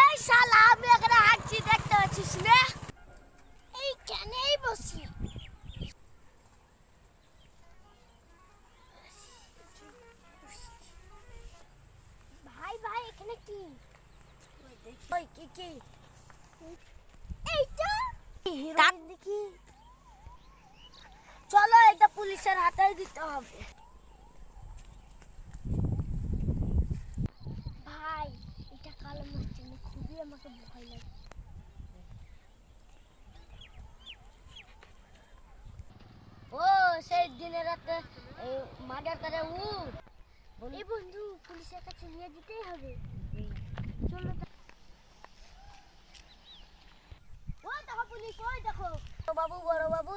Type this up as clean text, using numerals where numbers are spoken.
এই শালা আমি এখানে হাঁটছি দেখতে পাচ্ছিস না? এইখানেই বসি। ভাই ভাই এখানে কি? ওই কি এইটা হিরোইন দেখি। চলো এটা পুলিশের হাতে দিতে হবে। ভাই এটা কালো মারছে না, খুবই আমাকে ভয় লাগে। ও সেই দিনের রাতে মার্ডার করে এই বন্ধু পুলিশের কাছে নিয়ে যেতেই হবে। চলো ওই দেখো পুলিশ, ওই দেখো বাবু, বড় বাবু।